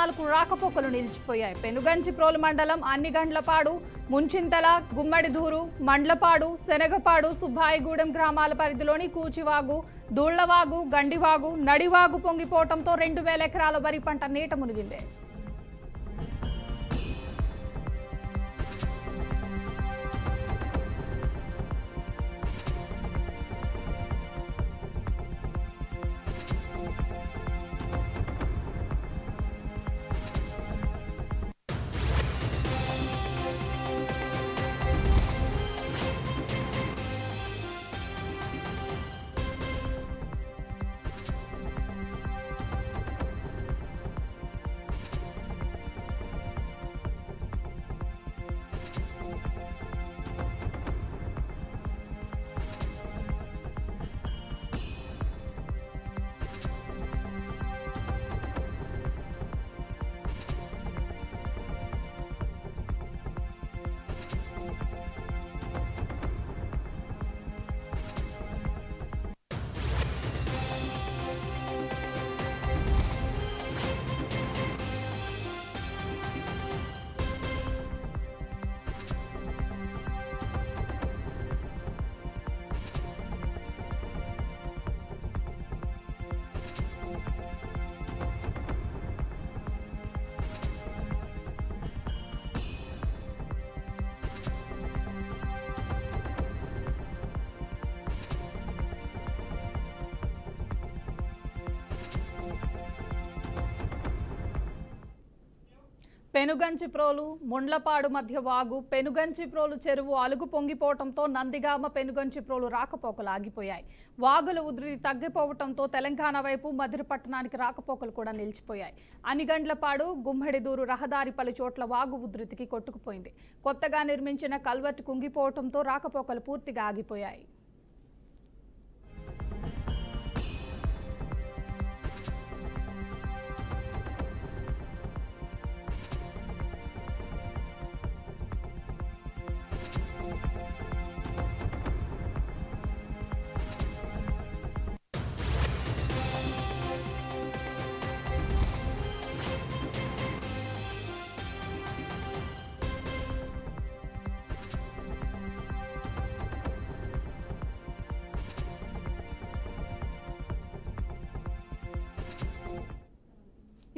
గ్రామాలకు రాకపోకలు నిలిచిపోయాయి. పెనుగంచిప్రోలు మండలం అన్నిగండ్లపాడు, ముంచింతల, గుమ్మడిదూరు, మండ్లపాడు, శనగపాడు, సుబ్బాయిగూడెం గ్రామాల పరిధిలోని కూచివాగు, దూళ్లవాగు, గండివాగు, నడివాగు పొంగిపోవడంతో 2000 ఎకరాల వరి పంట నీట మునిగింది. పెనుగంచిప్రోలు, ముండ్లపాడు మధ్య వాగు, పెనుగంచిప్రోలు చెరువు అలుగు పొంగిపోవడంతో నందిగామ, పెనుగంచిప్రోలు రాకపోకలు ఆగిపోయాయి. వాగుల ఉధృతి తగ్గిపోవడంతో తెలంగాణ వైపు మధిరపట్టణానికి రాకపోకలు కూడా నిలిచిపోయాయి. అనిగండ్లపాడు, గుమ్మడిదూరు రహదారి పలు చోట్ల వాగు ఉధృతికి కొట్టుకుపోయింది. కొత్తగా నిర్మించిన కల్వర్ట్ కుంగిపోవడంతో రాకపోకలు పూర్తిగా ఆగిపోయాయి.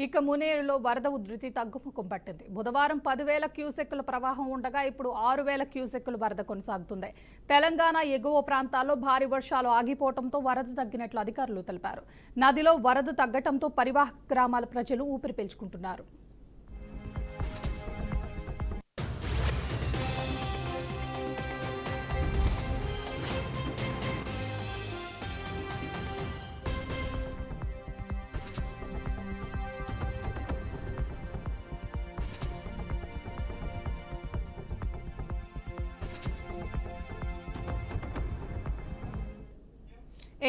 ఇక మునేరులో వరద ఉధృతి తగ్గుముఖం పట్టింది. బుధవారం 10,000 క్యూసెక్కుల ప్రవాహం ఉండగా ఇప్పుడు 6,000 క్యూసెక్కుల వరద కొనసాగుతుంది. తెలంగాణ ఎగువ ప్రాంతాల్లో భారీ వర్షాలు ఆగిపోవడంతో వరద తగ్గినట్లు అధికారులు తెలిపారు. నదిలో వరద తగ్గడంతో పరివాహక గ్రామాల ప్రజలు ఊపిరి పీల్చుకుంటున్నారు.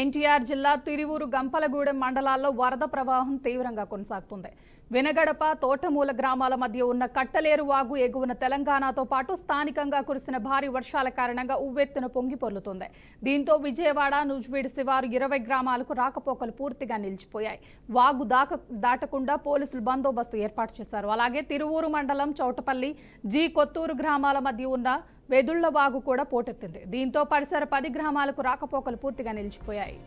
ఎన్టీఆర్ జిల్లా తిరువూరు, గంపలగూడెం మండలాల్లో వరద ప్రవాహం తీవ్రంగా కొనసాగుతుంది. వినగడప, తోటమూల గ్రామాల మధ్య ఉన్న కట్టలేరు వాగు ఎగువన తెలంగాణతో పాటు స్థానికంగా కురిసిన భారీ వర్షాల కారణంగా ఉవ్వెత్తున పొంగి పొర్లుతుంది. దీంతో విజయవాడ, నూజివీడు శివారు 20 గ్రామాలకు రాకపోకలు పూర్తిగా నిలిచిపోయాయి. వాగు దాటకుండా పోలీసులు బందోబస్తు ఏర్పాటు చేశారు. అలాగే తిరువూరు మండలం చౌటపల్లి, జీ కొత్తూరు గ్రామాల మధ్య ఉన్న వెదుళ్ల వాగు కూడా పోటెత్తింది. దీంతో పరిసర 10 గ్రామాలకు రాకపోకలు పూర్తిగా నిలిచిపోయాయి.